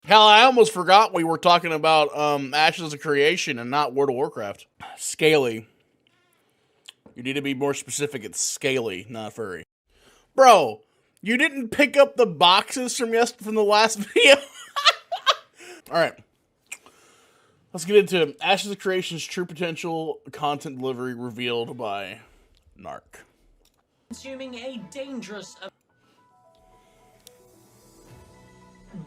Hell, I almost forgot we were talking about Ashes of Creation and not World of Warcraft. Scaly. You need to be more specific. It's scaly, not furry. Bro, you didn't pick up the boxes from the last video? Alright. Let's get into Ashes of Creation's true potential content delivery revealed by Narc. Consuming a dangerous...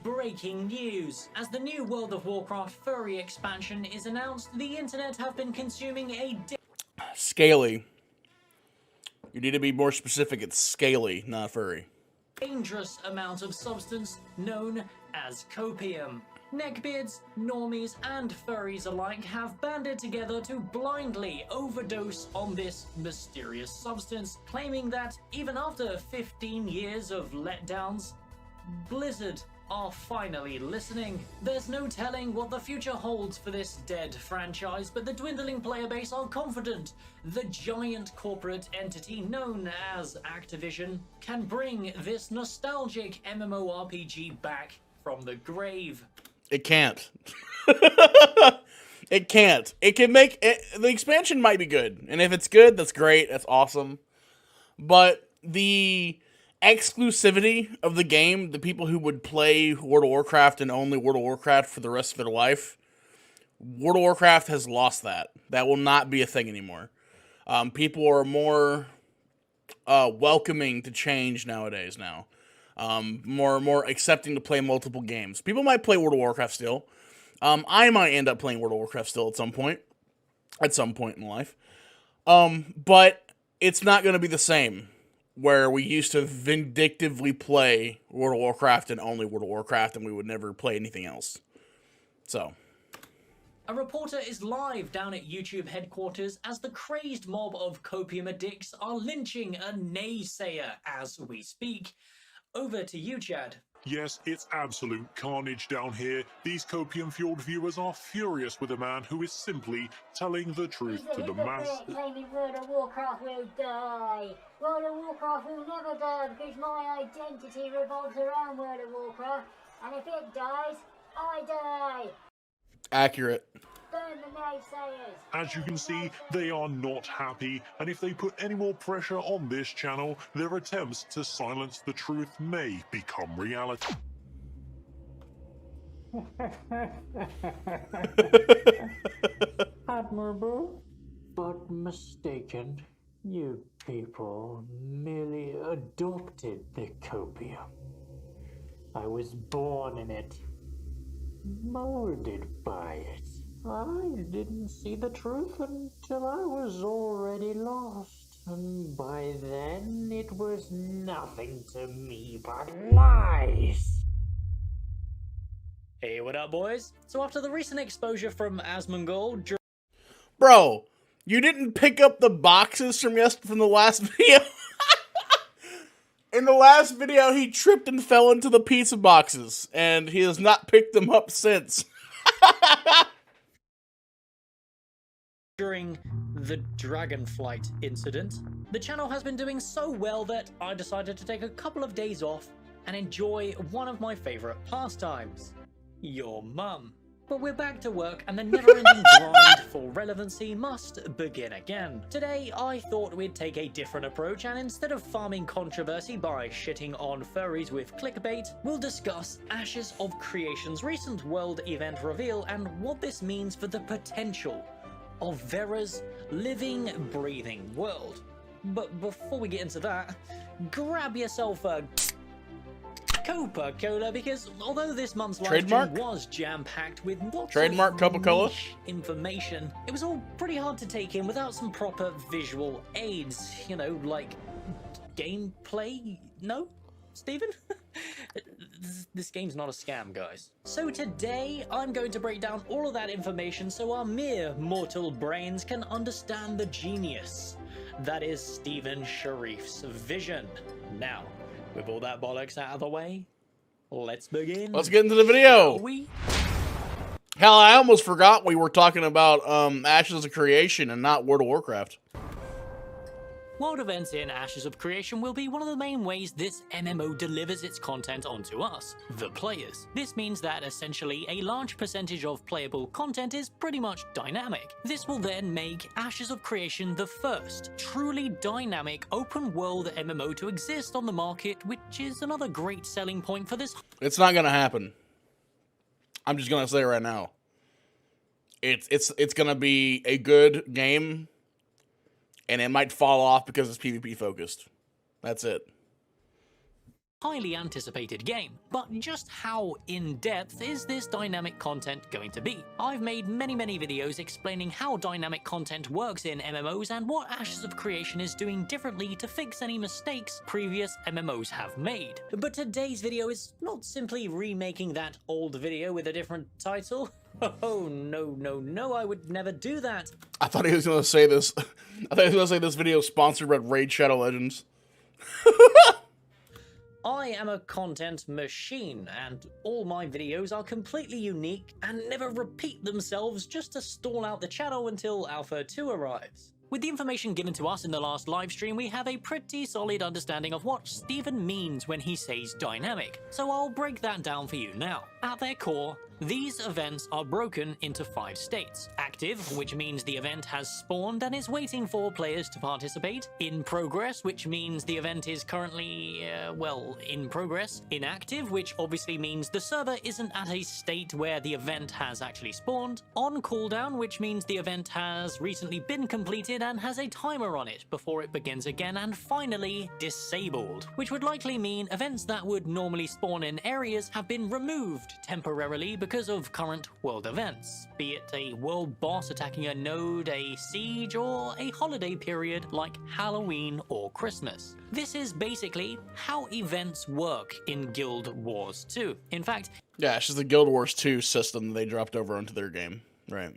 Breaking news. As the new World of Warcraft furry expansion is announced, the internet have been consuming a Scaly. You need to be more specific. It's scaly, not furry. Dangerous amount of substance known as copium. Neckbeards, normies, and furries alike have banded together to blindly overdose on this mysterious substance, claiming that even after 15 years of letdowns, Blizzard are finally listening. There's no telling what the future holds for this dead franchise, but the dwindling player base are confident the giant corporate entity known as Activision can bring this nostalgic MMORPG back from the grave. It can't. It can't. It can make it, the expansion might be good, and if it's good, that's great. That's awesome. But the exclusivity of the game, the people who would play World of Warcraft and only World of Warcraft for the rest of their life, World of Warcraft has lost that. That will not be a thing anymore. People are more welcoming to change nowadays now. More accepting to play multiple games. People might play World of Warcraft still. I might end up playing World of Warcraft still at some point in life. But it's not going to be the same where we used to vindictively play World of Warcraft and only World of Warcraft, and we would never play anything else. So. A reporter is live down at YouTube headquarters as the crazed mob of copium addicts are lynching a naysayer as we speak. Over to you, Chad. Yes, it's absolute carnage down here. These copium-fueled viewers are furious with a man who is simply telling the truth to the mass. Claiming World of Warcraft will die. World of Warcraft will never die because my identity revolves around World of Warcraft. And if it dies, I die. Accurate. Burn the naysayers. As you can see, they are not happy, and if they put any more pressure on this channel, their attempts to silence the truth may become reality. Admirable, but mistaken. You people merely adopted the copium. I was born in it, molded by it. I didn't see the truth until I was already lost, and by then it was nothing to me but lies. Hey, what up, boys? So after the recent exposure from Asmongold... Bro, you didn't pick up the boxes from the last video? In the last video, he tripped and fell into the pizza boxes, and he has not picked them up since. During the Dragonflight incident, the channel has been doing so well that I decided to take a couple of days off and enjoy one of my favorite pastimes, your mum. But we're back to work, and the never-ending grind for relevancy must begin again. Today, I thought we'd take a different approach, and instead of farming controversy by shitting on furries with clickbait, we'll discuss Ashes of Creation's recent world event reveal and what this means for the potential of Vera's living, breathing world. But before we get into that, grab yourself a Coca-Cola, because although this month's live stream was jam-packed with lots of Coca-Cola information, it was all pretty hard to take in without some proper visual aids, you know, like gameplay? No? Steven? This game's not a scam, guys. So today, I'm going to break down all of that information so our mere mortal brains can understand the genius that is Stephen Sharif's vision. Now, with all that bollocks out of the way, let's begin. Let's get into the video. Hell, I almost forgot we were talking about Ashes of Creation and not World of Warcraft. World events in Ashes of Creation will be one of the main ways this MMO delivers its content onto us, the players. This means that essentially a large percentage of playable content is pretty much dynamic. This will then make Ashes of Creation the first truly dynamic open world MMO to exist on the market, which is another great selling point for this. It's not gonna happen. I'm just gonna say it right now. It's gonna be a good game, and it might fall off because it's PvP focused. That's it. Highly anticipated game, but just how in-depth is this dynamic content going to be? I've made many videos explaining how dynamic content works in MMOs and what Ashes of Creation is doing differently to fix any mistakes previous MMOs have made. But today's video is not simply remaking that old video with a different title. Oh, no, I would never do that. I thought he was gonna say this. I thought he was gonna say this video is sponsored by Raid Shadow Legends. I am a content machine, and all my videos are completely unique and never repeat themselves just to stall out the channel until Alpha 2 arrives. With the information given to us in the last livestream, we have a pretty solid understanding of what Steven means when he says dynamic, so I'll break that down for you now. At their core, these events are broken into 5 states. Active, which means the event has spawned and is waiting for players to participate. In progress, which means the event is currently, in progress. Inactive, which obviously means the server isn't at a state where the event has actually spawned. On cooldown, which means the event has recently been completed and has a timer on it before it begins again. And finally, disabled, which would likely mean events that would normally spawn in areas have been removed temporarily because of current world events, be it a world boss attacking a node, a siege, or a holiday period like Halloween or Christmas. This is basically how events work in Guild Wars 2. In fact, Yeah, it's just the Guild Wars 2 system they dropped over onto their game. Right.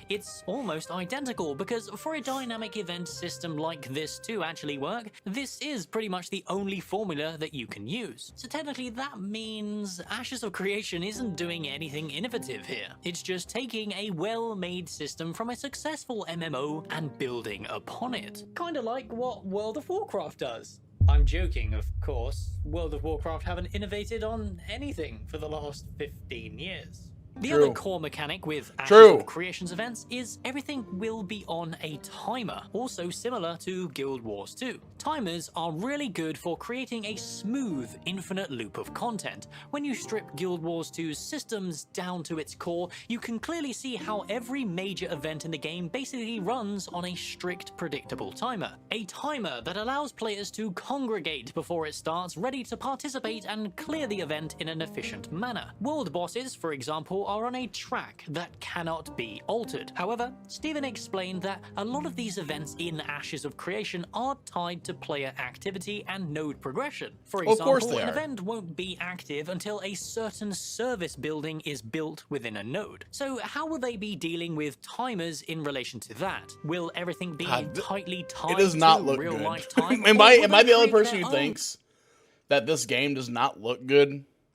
it's almost identical, because for a dynamic event system like this to actually work, this is pretty much the only formula that you can use. So technically that means Ashes of Creation isn't doing anything innovative here. It's just taking a well-made system from a successful MMO and building upon it. Kinda like what World of Warcraft does. I'm joking, of course. World of Warcraft haven't innovated on anything for the last 15 years. The True. other core mechanic with True. Ashes of Creations events is everything will be on a timer, also similar to Guild Wars 2. Timers are really good for creating a smooth, infinite loop of content. When you strip Guild Wars 2's systems down to its core, you can clearly see how every major event in the game basically runs on a strict, predictable timer. A timer that allows players to congregate before it starts, ready to participate and clear the event in an efficient manner. World bosses, for example, are on a track that cannot be altered. However, Steven explained that a lot of these events in Ashes of Creation are tied to player activity and node progression. For Of course example, they an are. event won't be active until a certain service building is built within a node. So how will they be dealing with timers in relation to that? Will everything be tightly tied It does not to look real good. life time? am or I will am they I the only create person their who own? thinks that this game does not look good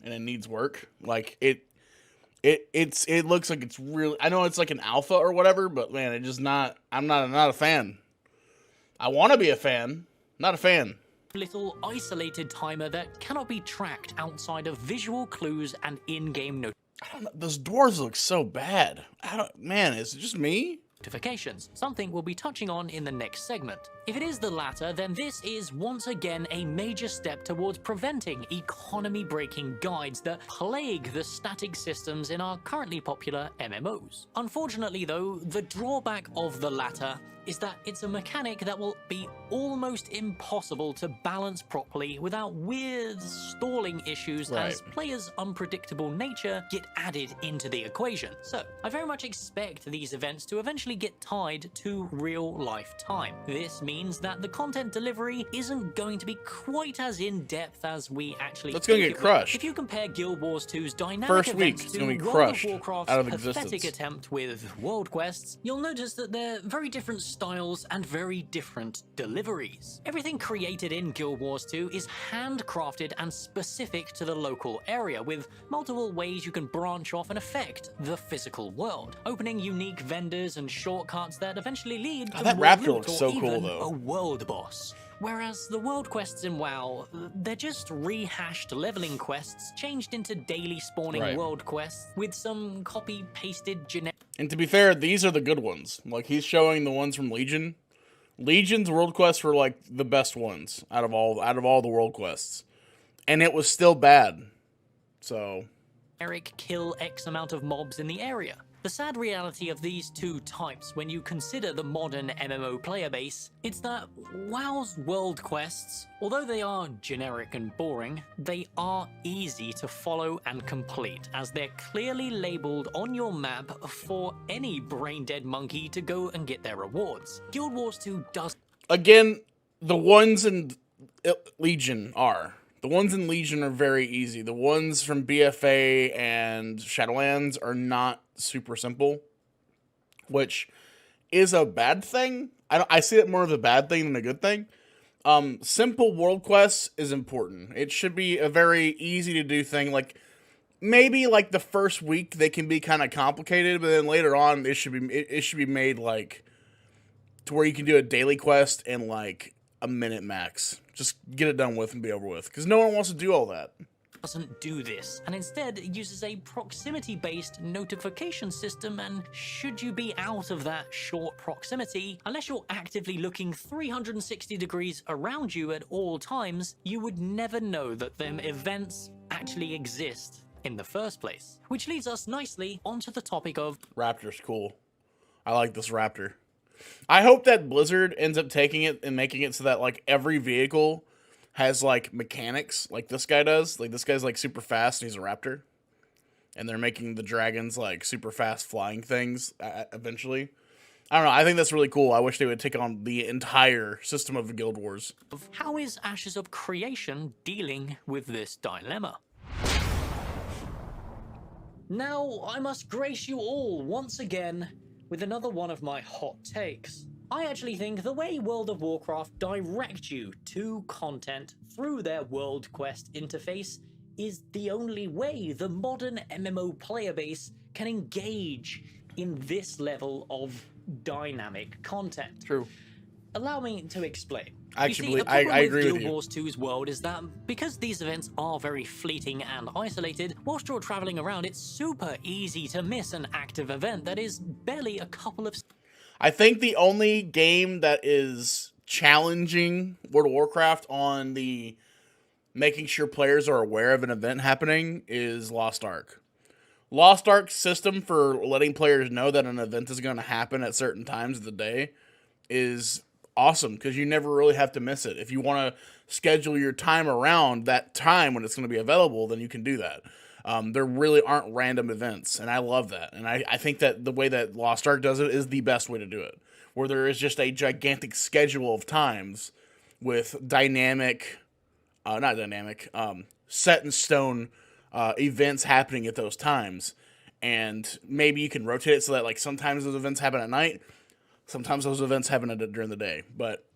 and it needs work? Like it looks like it's really. I know it's like an alpha or whatever, but man, it just not. I'm not a fan. I want to be a fan, not a fan. Little isolated timer that cannot be tracked outside of visual clues and in-game I don't know. Those doors look so bad. Man, is it just me? notifications, something we'll be touching on in the next segment. If it is the latter, then this is once again a major step towards preventing economy-breaking guides that plague the static systems in our currently popular MMOs. Unfortunately though, the drawback of the latter is that it's a mechanic that will be almost impossible to balance properly without weird stalling issues Right. as players' unpredictable nature get added into the equation. So, I very much expect these events to eventually get tied to real life time. This means that the content delivery isn't going to be quite as in-depth as we actually That's gonna think get it will. crushed. If you compare Guild Wars 2's dynamic First week, events it's to gonna be World crushed of Warcraft's out of pathetic existence. attempt with world quests, you'll notice that they're very different styles and very different deliveries. Everything created in Guild Wars 2 is handcrafted and specific to the local area, with multiple ways you can branch off and affect the physical world, opening unique vendors and shortcuts that eventually lead to that more raptor loot looks or so cool, even though. a world boss. Whereas the world quests in WoW, they're just rehashed leveling quests changed into daily spawning Right. world quests with some copy-pasted generic. And to be fair, these are the good ones. Like, he's showing the ones from Legion. Legion's world quests were like the best ones out of all the world quests, and it was still bad. So Kill X amount of mobs in the area. The sad reality of these two types when you consider the modern MMO player base, it's that WoW's world quests, although they are generic and boring, they are easy to follow and complete, as they're clearly labeled on your map for any brain-dead monkey to go and get their rewards. Guild Wars 2 does... again, the ones in Legion are. The ones in Legion are very easy. The ones from BFA and Shadowlands are not super simple, which is a bad thing. I see it more of a bad thing than a good thing. Simple world quests is important. It should be a very easy to do thing. Like, maybe like the first week they can be kind of complicated, but then later on it should be made like to where you can do a daily quest in like a minute max. Just get it done with and be over with. Because no one wants to do all that. Doesn't do this, and instead uses a proximity-based notification system, and should you be out of that short proximity, unless you're actively looking 360 degrees around you at all times, you would never know that them events actually exist in the first place. Which leads us nicely onto the topic of... Raptor's cool. I like this Raptor. I hope that Blizzard ends up taking it and making it so that like every vehicle has like mechanics like this guy does. Like this guy's like super fast and he's a raptor. And they're making the dragons like super fast flying things eventually. I don't know. I think that's really cool. I wish they would take on the entire system of the Guild Wars. How is Ashes of Creation dealing with this dilemma? Now, I must grace you all once again with another one of my hot takes. I actually think the way World of Warcraft direct you to content through their World Quest interface is the only way the modern MMO player base can engage in this level of dynamic content. True. Allow me to explain. I agree with you. Guild Wars 2's world is that because these events are very fleeting and isolated, whilst you're traveling around, it's super easy to miss an active event that is barely a couple of... I think the only game that is challenging World of Warcraft on the making sure players are aware of an event happening is Lost Ark. Lost Ark's system for letting players know that an event is going to happen at certain times of the day is awesome, because you never really have to miss it. If you want to schedule your time around that time when it's going to be available, then you can do that. There really aren't random events, and I love that. And I think that the way that Lost Ark does it is the best way to do it, where there is just a gigantic schedule of times with set in stone events happening at those times. And maybe you can rotate it so that like sometimes those events happen at night, sometimes those events happen during the day. But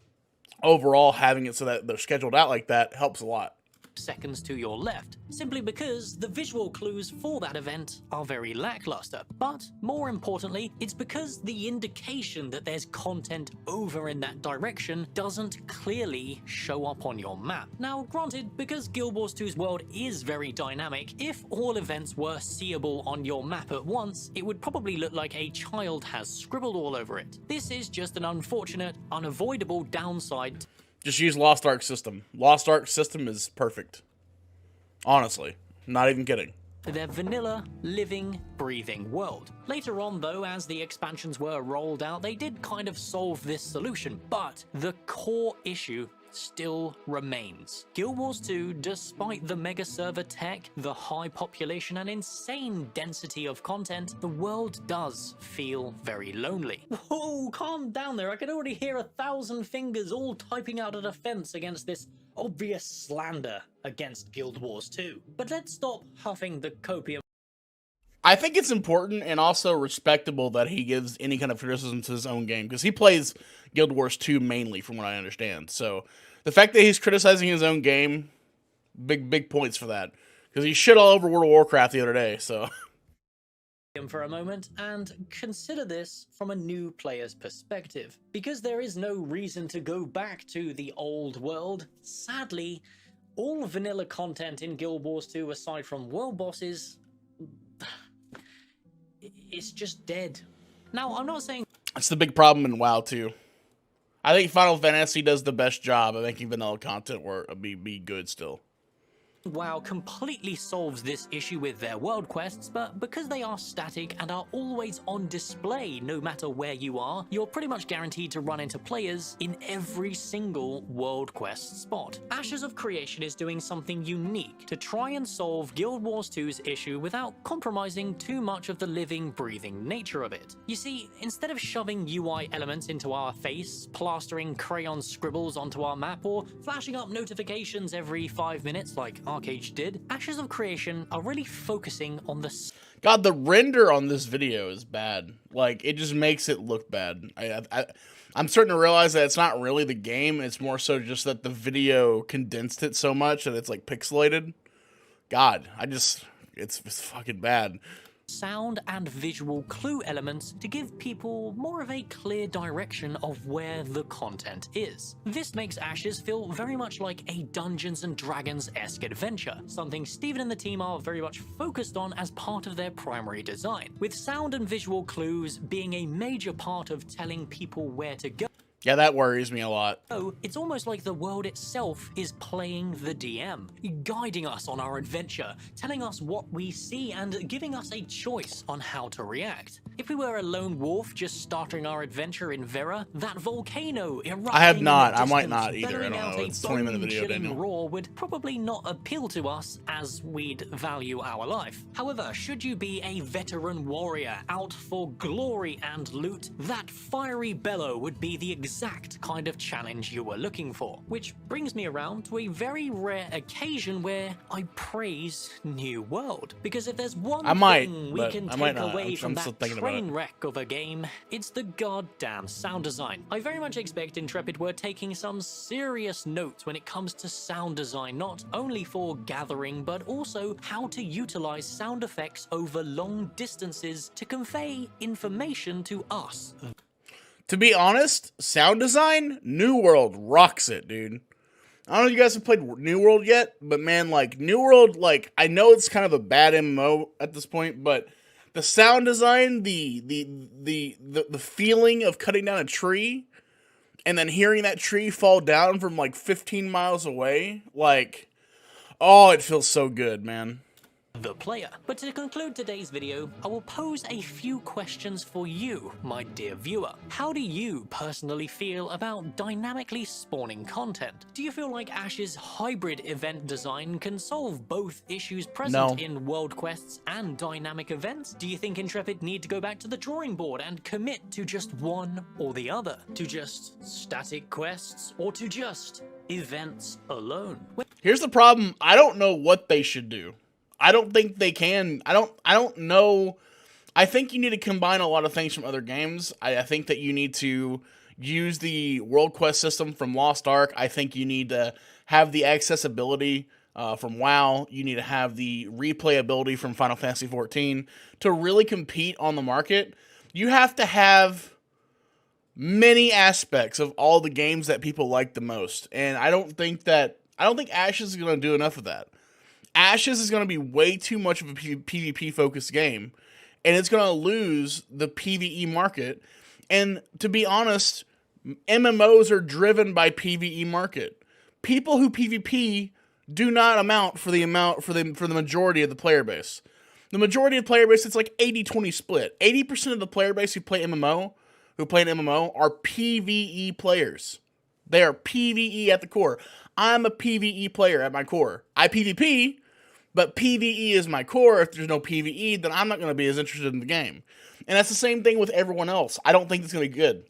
overall, having it so that they're scheduled out like that helps a lot. Seconds to your left, simply because the visual clues for that event are very lackluster. But more importantly, it's because the indication that there's content over in that direction doesn't clearly show up on your map. Now, granted, because Guild Wars 2's world is very dynamic, if all events were seeable on your map at once, it would probably look like a child has scribbled all over it. This is just an unfortunate, unavoidable downside. Just use Lost Ark system. Lost Ark system is perfect. Honestly. Not even kidding. Their vanilla, living, breathing world. Later on, though, as the expansions were rolled out, they did kind of solve this solution, but the core issue still remains. Guild Wars 2, despite the mega server tech, the high population and insane density of content, the world does feel very lonely. Whoa, calm down there. I can already hear 1,000 fingers all typing out a defense against this obvious slander against Guild Wars 2. But let's stop huffing the copium. I think it's important and also respectable that he gives any kind of criticism to his own game, because he plays Guild Wars 2 mainly, from what I understand. So the fact that he's criticizing his own game, big points for that, because he shit all over World of Warcraft the other day. So for a moment and consider this from a new player's perspective. Because there is no reason to go back to the old world, sadly, all vanilla content in Guild Wars 2 aside from world bosses, it's just dead. Now, I'm not saying that's the big problem in WoW too. I think Final Fantasy does the best job of making vanilla content be good still. WoW completely solves this issue with their world quests, but because they are static and are always on display no matter where you are, you're pretty much guaranteed to run into players in every single world quest spot. Ashes of Creation is doing something unique to try and solve Guild Wars 2's issue without compromising too much of the living, breathing nature of it. You see, instead of shoving UI elements into our face, plastering crayon scribbles onto our map, or flashing up notifications every 5 minutes like Arcade did, Ashes of Creation are really focusing on the God, the render on this video is bad. Like, it just makes it look bad. I'm starting to realize that it's not really the game. It's more so just that the video condensed it so much that it's like pixelated. God, it's fucking bad. sound and visual clue elements to give people more of a clear direction of where the content is. This makes Ashes feel very much like a Dungeons & Dragons-esque adventure, something Steven and the team are very much focused on as part of their primary design, with sound and visual clues being a major part of telling people where to go. Yeah, that worries me a lot. So, it's almost like the world itself is playing the DM, guiding us on our adventure, telling us what we see and giving us a choice on how to react. If we were a lone wolf just starting our adventure in Vera, that volcano erupting I have not. in the I might distance, not either. I bellowing don't out know. a It's a 20-minute video, bone-chilling Daniel. roar would probably not appeal to us as we'd value our life. However, should you be a veteran warrior out for glory and loot, that fiery bellow would be the exact kind of challenge you were looking for. Which brings me around to a very rare occasion where I praise New World. Because if there's one thing we can take away from that train wreck of a game, it's the goddamn sound design. I very much expect Intrepid were taking some serious notes when it comes to sound design, not only for gathering, but also how to utilize sound effects over long distances to convey information to us. To be honest, sound design, New World rocks it, dude. I don't know if you guys have played New World yet, but man, like, New World, like, I know it's kind of a bad MMO at this point, but the sound design, the feeling of cutting down a tree and then hearing that tree fall down from like 15 miles away, like, oh, it feels so good, man. The player. But to conclude today's video, I will pose a few questions for you, my dear viewer. How do you personally feel about dynamically spawning content? Do you feel like Ash's hybrid event design can solve both issues present in world quests and dynamic events? Do you think Intrepid need to go back to the drawing board and commit to just one or the other? To just static quests or to just events alone? Here's the problem. I don't know what they should do. I don't think they can. I don't know. I think you need to combine a lot of things from other games. I think that you need to use the World Quest system from Lost Ark. I think you need to have the accessibility from WoW. You need to have the replayability from Final Fantasy XIV to really compete on the market. You have to have many aspects of all the games that people like the most. And I don't think Ashes is going to do enough of that. Ashes is going to be way too much of a PvP-focused game, and it's going to lose the PvE market. And to be honest, MMOs are driven by PvE market. People who PvP do not amount for the majority of the player base. The majority of the player base, it's like 80-20 split. 80% of the player base who play an MMO are PvE players. They are PvE at the core. I'm a PvE player at my core. I PvP, but PvE is my core. If there's no PvE, then I'm not going to be as interested in the game. And that's the same thing with everyone else. I don't think it's going to be good,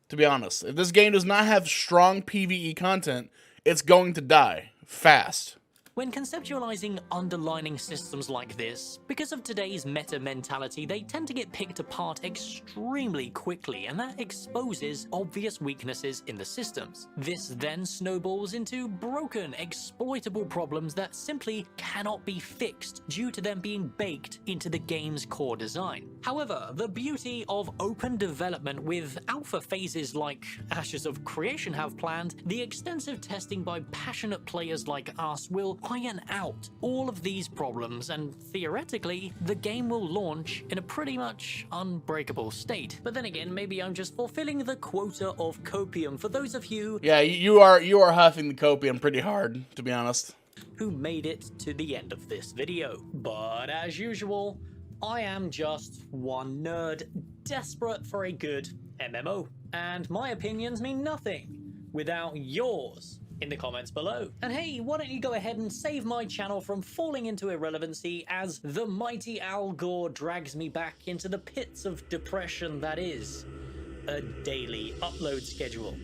to be honest. If this game does not have strong PvE content, it's going to die fast. When conceptualizing underlining systems like this, because of today's meta mentality, they tend to get picked apart extremely quickly, and that exposes obvious weaknesses in the systems. This then snowballs into broken, exploitable problems that simply cannot be fixed due to them being baked into the game's core design. However, the beauty of open development with alpha phases like Ashes of Creation have planned, the extensive testing by passionate players like us will iron out all of these problems, and theoretically, the game will launch in a pretty much unbreakable state. But then again, maybe I'm just fulfilling the quota of copium for those of you Yeah, you are huffing the copium pretty hard, to be honest. who made it to the end of this video. But as usual, I am just one nerd desperate for a good MMO, and my opinions mean nothing without yours in the comments below. And hey, why don't you go ahead and save my channel from falling into irrelevancy as the mighty Al Gore drags me back into the pits of depression that is a daily upload schedule.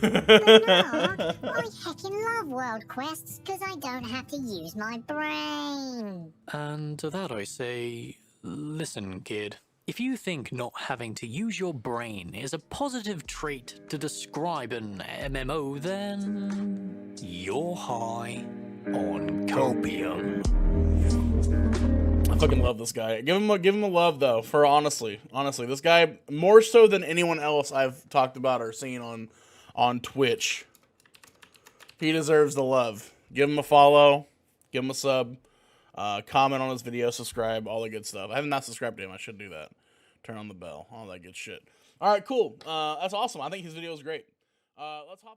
But Mark, I heckin' love world quests because I don't have to use my brain. And to that I say, listen, kid. If you think not having to use your brain is a positive trait to describe an MMO, then you're high on copium. I fucking love this guy. Give him a love though. For honestly, this guy more so than anyone else I've talked about or seen on Twitch. He deserves the love. Give him a follow. Give him a sub. Comment on his video, subscribe, all the good stuff. I have not subscribed to him. I should do that. Turn on the bell, all that good shit. All right, cool. That's awesome. I think his video is great. Let's hop.